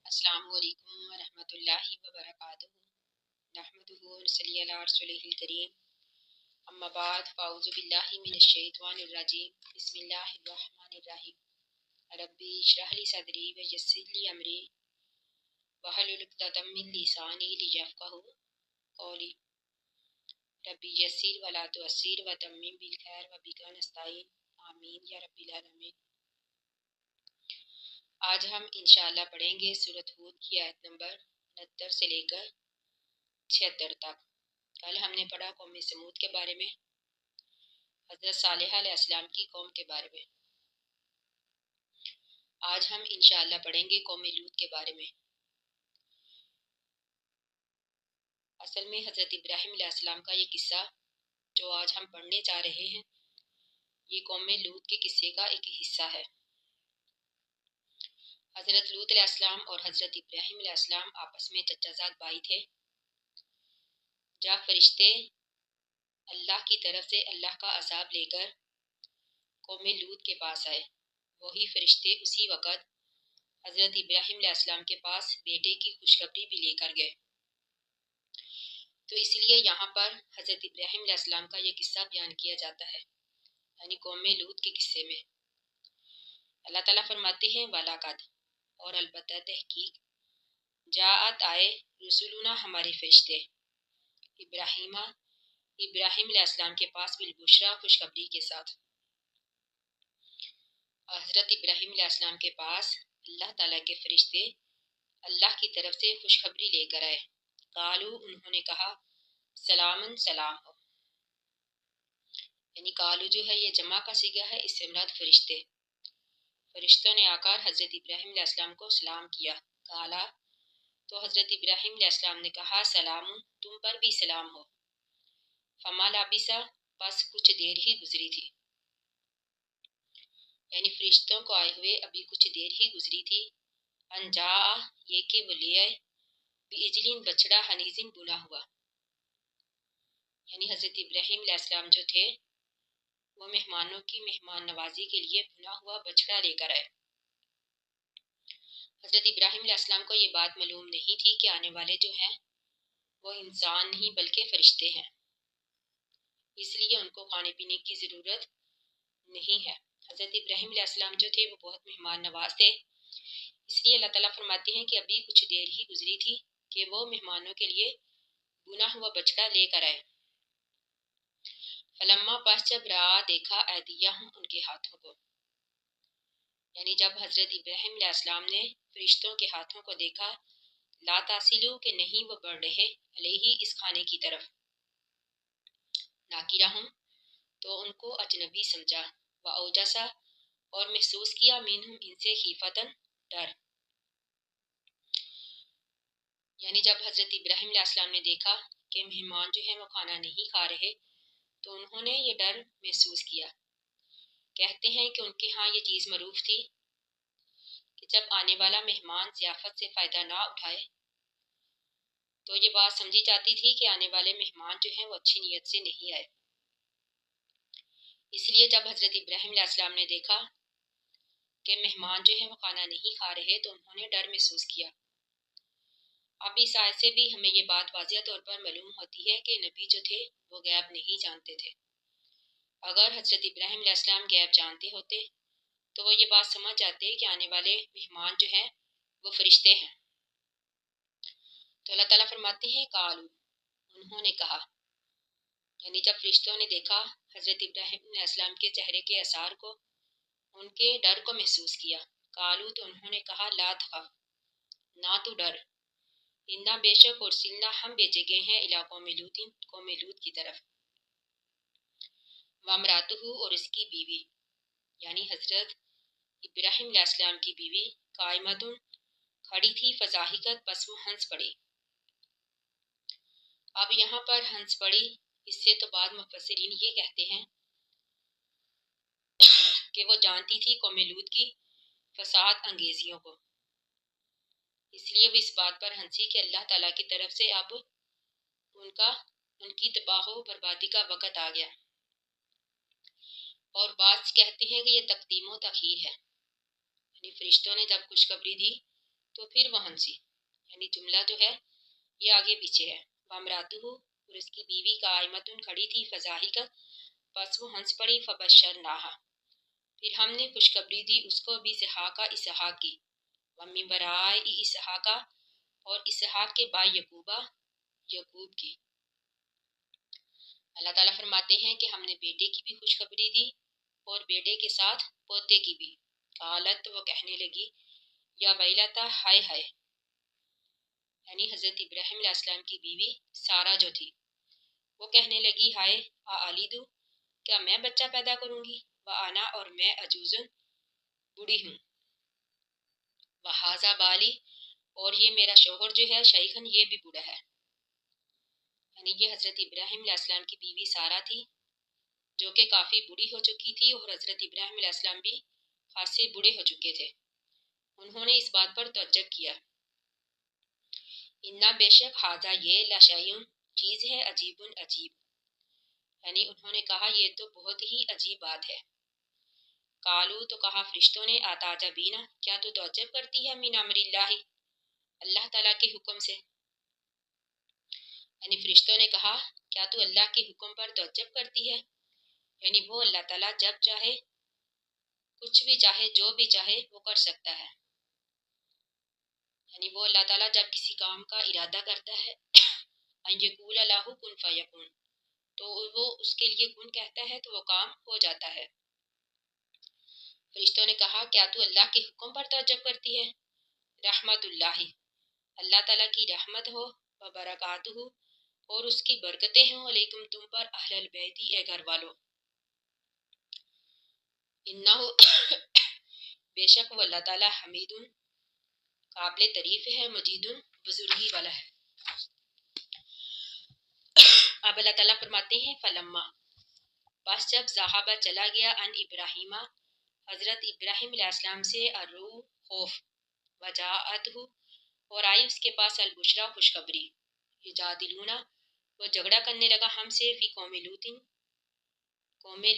السلام علیکم ورحمۃ اللہ وبرکاتہ۔ نحمدہ ونصلی علی رسولہ الکریم، اما بعد فاعوذ باللہ من الشیطان الرجیم، بسم اللہ الرحمن الرحیم۔ ربی اشرح لی صدری ویسر لی امری واحلل عقدۃ من لسانی لیفقہوا قولی۔ ربی یسر ولا تعسر وتمم بالخیر وبک نستعین، آمین یا رب العالمین۔ آج ہم انشاءاللہ پڑھیں گے سورۃ ہود کی آیت نمبر 69 سے لے کر 76 تک۔ کل ہم نے پڑھا قوم سمود کے بارے میں، حضرت صالح علیہ السلام کی قوم کے بارے میں۔ آج ہم انشاءاللہ پڑھیں گے قوم لوط کے بارے میں۔ اصل میں حضرت ابراہیم علیہ السلام کا یہ قصہ جو آج ہم پڑھنے جا رہے ہیں، یہ قوم لوط کے قصے کا ایک حصہ ہے۔ حضرت لوط علیہ السلام اور حضرت ابراہیم علیہ السلام آپس میں چچا زاد بھائی تھے۔ جب فرشتے اللہ کی طرف سے اللہ کا عذاب لے کر قوم لوط کے پاس آئے، وہی فرشتے اسی وقت حضرت ابراہیم علیہ السلام کے پاس بیٹے کی خوشخبری بھی لے کر گئے۔ تو اس لیے یہاں پر حضرت ابراہیم علیہ السلام کا یہ قصہ بیان کیا جاتا ہے، یعنی قوم لوط کے قصے میں۔ اللہ تعالیٰ فرماتے ہیں وَلَقَدْ، اور البتہ تحقیق، جاءت آئے رسولنا ہمارے فرشتے، ابراہیم علیہ السلام کے پاس بالبشریٰ خوشخبری کے ساتھ۔ حضرت ابراہیم علیہ السلام کے پاس اللہ تعالیٰ کے فرشتے اللہ کی طرف سے خوشخبری لے کر آئے۔ قالو، انہوں نے کہا، سلامن، سلام ہو، یعنی قالو جو ہے یہ جمع کا صیغہ ہے، اس سے مراد فرشتے۔ فرشتوں نے آ کر حضرت ابراہیم علیہ السلام کو سلام کیا۔ قالا، تو حضرت ابراہیم علیہ السلام نے کہا، سلام، تم پر بھی سلام ہو۔ فما لبث، بس کچھ دیر ہی گزری تھی، یعنی فرشتوں کو آئے ہوئے ابھی کچھ دیر ہی گزری تھی، ان جاء، یہ کہ وہ لے آئے، بعجل، بچڑا، حنیذ، بنا ہوا، یعنی حضرت ابراہیم علیہ السلام جو تھے وہ مہمانوں کی مہمان نوازی کے لیے بنا ہوا بچڑا لے کر آئے۔ حضرت ابراہیم علیہ السلام کو یہ بات معلوم نہیں تھی کہ آنے والے جو ہیں وہ انسان نہیں بلکہ فرشتے ہیں، اس لیے ان کو کھانے پینے کی ضرورت نہیں ہے۔ حضرت ابراہیم علیہ السلام جو تھے وہ بہت مہمان نواز تھے، اس لیے اللہ تعالیٰ فرماتے ہیں کہ ابھی کچھ دیر ہی گزری تھی کہ وہ مہمانوں کے لیے بنا ہوا بچڑا لے کر آئے۔ فلما، پس جب رأى، دیکھا، ایدیہم، ان کے ہاتھوں کو، یعنی جب حضرت ابراہیم علیہ السلام نے فرشتوں کے ہاتھوں کو دیکھا، لا تصلوا، کہ نہیں وہ بڑھ رہے، علیہ، اس کھانے کی طرف، ناکرہم، تو ان کو اجنبی سمجھا، واوجس، اور محسوس کیا، منہم، ان سے، خیفتن، ڈر، یعنی جب حضرت ابراہیم علیہ السلام نے دیکھا کہ مہمان جو ہیں وہ کھانا نہیں کھا رہے تو انہوں نے یہ ڈر محسوس کیا۔ کہتے ہیں کہ ان کے ہاں یہ چیز معروف تھی کہ جب آنے والا مہمان ضیافت سے فائدہ نہ اٹھائے تو یہ بات سمجھی جاتی تھی کہ آنے والے مہمان جو ہیں وہ اچھی نیت سے نہیں آئے۔ اس لیے جب حضرت ابراہیم علیہ السلام نے دیکھا کہ مہمان جو ہیں وہ کھانا نہیں کھا رہے تو انہوں نے ڈر محسوس کیا۔ اب اس آیت سے بھی ہمیں یہ بات واضح طور پر معلوم ہوتی ہے کہ نبی جو تھے وہ غیب نہیں جانتے تھے۔ اگر حضرت ابراہیم علیہ السلام غیب جانتے ہوتے تو وہ یہ بات سمجھ جاتے کہ آنے والے مہمان جو ہیں وہ فرشتے ہیں۔ تو اللہ تعالیٰ فرماتے ہیں قالو، انہوں نے کہا، یعنی جب فرشتوں نے دیکھا حضرت ابراہیم علیہ السلام کے چہرے کے آثار کو، ان کے ڈر کو محسوس کیا۔ قالو، تو انہوں نے کہا، لا تخف، نہ تو ڈر، انا، بے شک، ارسلنا، ہم بھیجے گئے ہیں، الی قوم لوط، قوم لوط کی طرف، وامراتہ، اور اس کی بیوی، یعنی حضرت ابراہیم علیہ السلام کی بیوی، قائمۃ، کھڑی تھی، فضاحکت، پس وہ ہنس پڑی۔ اب یہاں پر ہنس پڑی، اس سے تو بعض مفسرین یہ کہتے ہیں کہ وہ جانتی تھی قوم لوط کی فساد انگیزیوں کو، اس لیے وہ اس بات پر ہنسی کہ اللہ تعالیٰ کی طرف سے اب ان کی تباہ و بربادی کا وقت آ گیا۔ اور بعض کہتے ہیں کہ یہ تقدیم و تاخیر ہے، یعنی فرشتوں نے جب خوشخبری دی تو پھر وہ ہنسی، یعنی جملہ جو ہے یہ آگے پیچھے ہے، وامراتہ اور اس کی بیوی قائمتن کھڑی تھی، فضاحکت پس وہ ہنس پڑی، فبشرناہا پھر ہم نے خوشخبری دی اس کو، بھی اسحاق اسحاق کی، ومن وراء اسحاق اور اسحاق کے بعد یعقوبہ یعقوب کی۔ اللہ تعالیٰ فرماتے ہیں کہ ہم نے بیٹے کی بھی خوشخبری دی اور بیٹے کے ساتھ پوتے کی بھی۔ قالت وہ کہنے لگی، یا ویلتا ہائے ہائے، یعنی حضرت ابراہیم علیہ السلام کی بیوی سارہ جو تھی وہ کہنے لگی، ہائے آلیدو کیا میں بچہ پیدا کروں گی، وآنا اور میں عجوزن بوڑھی ہوں، وہذا بالی اور یہ میرا شوہر جو ہے شیخن یہ بھی بوڑھا ہے، یعنی یہ حضرت ابراہیم علیہ السلام کی بیوی سارہ تھی جو کہ کافی بوڑھی ہو چکی تھی، اور حضرت ابراہیم علیہ السلام بھی خاصے بوڑھے ہو چکے تھے۔ انہوں نے اس بات پر تعجب کیا، انا بے شک ہاذا یہ لشیء چیز ہے، عجیب عجیب، یعنی انہوں نے کہا یہ تو بہت ہی عجیب بات ہے۔ قالو تو کہا فرشتوں نے، اتعجبین کیا تو تعجب کرتی ہے، من امر اللہ اللہ تعالیٰ کے حکم سے، یعنی فرشتوں نے کہا کیا تو اللہ کے حکم پر تعجب کرتی ہے، یعنی وہ اللہ تعالیٰ جب چاہے کچھ بھی چاہے جو بھی چاہے وہ کر سکتا ہے، یعنی وہ اللہ تعالیٰ جب کسی کام کا ارادہ کرتا ہے ان یقول له کن فیکون تو وہ اس کے لیے کن کہتا ہے تو وہ کام ہو جاتا ہے۔ فرشتوں نے کہا کیا تو اللہ کے حکم پر تعجب کرتی ہے، رحمت اللہ اللہ تعالیٰ کی رحمت ہو، و برکاتہ اور اس کی برکتیں ہوں، علیکم تم پر، اہل البیت اے گھر والو، انہ بے شک وہ اللہ تعالیٰ حمید قابل تعریف ہے، مجید بزرگی والا ہے۔ اب اللہ تعالیٰ فرماتے ہیں فلما بس جب ذہابہ چلا گیا ان ابراہیم حضرت ابراہیم علیہ السلام سے الروح خوف، وجاءتہ اور آئی اس کے پاس البشرا خوشخبری، یجادلونا وہ جھگڑا کرنے لگا ہم سے فی قوم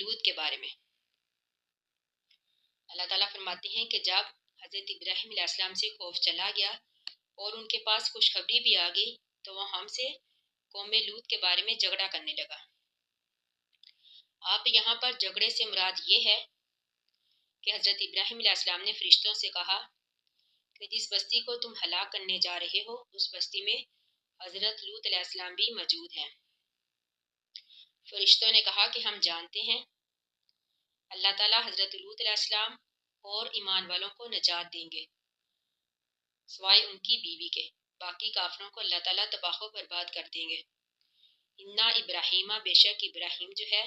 لوط کے بارے میں۔ اللہ تعالیٰ فرماتے ہیں کہ جب حضرت ابراہیم علیہ السلام سے خوف چلا گیا اور ان کے پاس خوشخبری بھی آ گئی تو وہ ہم سے قوم لوط کے بارے میں جھگڑا کرنے لگا۔ آپ یہاں پر جھگڑے سے مراد یہ ہے کہ حضرت ابراہیم علیہ السلام نے فرشتوں سے کہا کہ جس بستی کو تم ہلاک کرنے جا رہے ہو اس بستی میں حضرت لوط علیہ السلام بھی موجود ہیں۔ فرشتوں نے کہا کہ ہم جانتے ہیں اللہ تعالیٰ حضرت لوط علیہ السلام اور ایمان والوں کو نجات دیں گے سوائے ان کی بیوی کے، باقی کافروں کو اللہ تعالیٰ تباہ و برباد کر دیں گے۔ انا ابراہیمہ بے شک ابراہیم جو ہے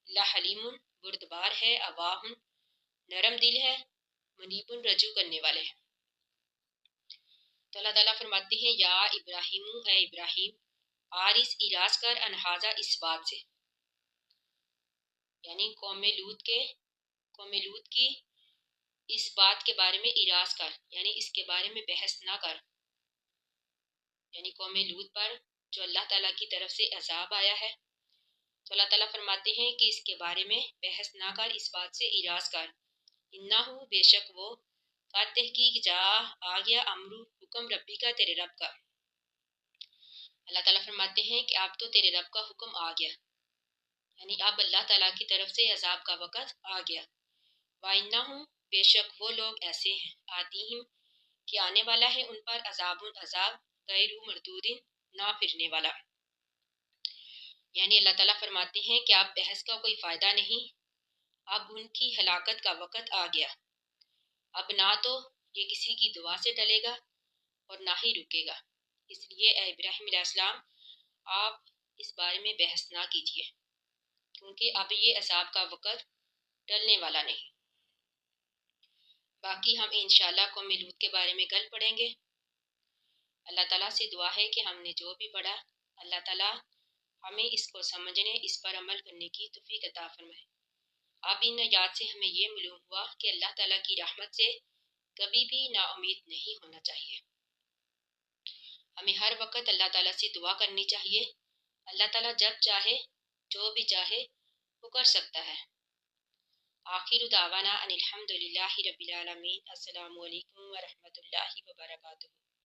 لحلیم بردبار ہے، اواہ نرم دل ہے، منیب رجوع کرنے والے ہیں۔ تو اللہ تعالیٰ فرماتے ہیں یا ابراہیم اے ابراہیم آرس اراز کر انہاذا اس بات سے، یعنی قوم لوط کی اس بات کے بارے میں اراز کر، یعنی اس کے بارے میں بحث نہ کر، یعنی قوم لوط پر جو اللہ تعالیٰ کی طرف سے عذاب آیا ہے تو اللہ تعالیٰ فرماتے ہیں کہ اس کے بارے میں بحث نہ کر، اس بات سے اراز کر، انہو بے شک وہ کا تحقیق جا آ گیا امرو حکم ربی کا تیرے رب کا۔ اللہ تعالیٰ فرماتے ہیں کہ اب تو تیرے رب کا حکم آ گیا، یعنی اب اللہ تعالیٰ کی طرف سے عذاب کا وقت آ گیا۔ وَإِنَّهُمْ بے شک وہ لوگ ایسے ہیں آتیہم کہ آنے والا ہے ان پر عذاب غیر مردود نہ پھرنے والا، یعنی اللہ تعالیٰ فرماتے ہیں کہ اب بحث کا کوئی فائدہ نہیں، اب ان کی ہلاکت کا وقت آ گیا، اب نہ تو یہ کسی کی دعا سے ٹلے گا اور نہ ہی رکے گا، اس لیے اے ابراہیم علیہ السلام آپ اس بارے میں بحث نہ کیجیے کیونکہ اب یہ عذاب کا وقت ٹلنے والا نہیں۔ باقی ہم انشاءاللہ قوم لوط کے بارے میں کل پڑھیں گے۔ اللہ تعالیٰ سے دعا ہے کہ ہم نے جو بھی پڑھا اللہ تعالیٰ ہمیں اس کو سمجھنے، اس پر عمل کرنے کی توفیق عطا فرمائے۔ اب ان آیات سے ہمیں یہ معلوم ہوا کہ اللہ تعالیٰ کی رحمت سے کبھی بھی نا امید نہیں ہونا چاہیے، ہمیں ہر وقت اللہ تعالیٰ سے دعا کرنی چاہیے، اللہ تعالیٰ جب چاہے جو بھی چاہے وہ کر سکتا ہے، آخر دعوانا ان الحمد للہ رب العالمین۔ السلام علیکم ورحمۃ اللہ وبرکاتہ۔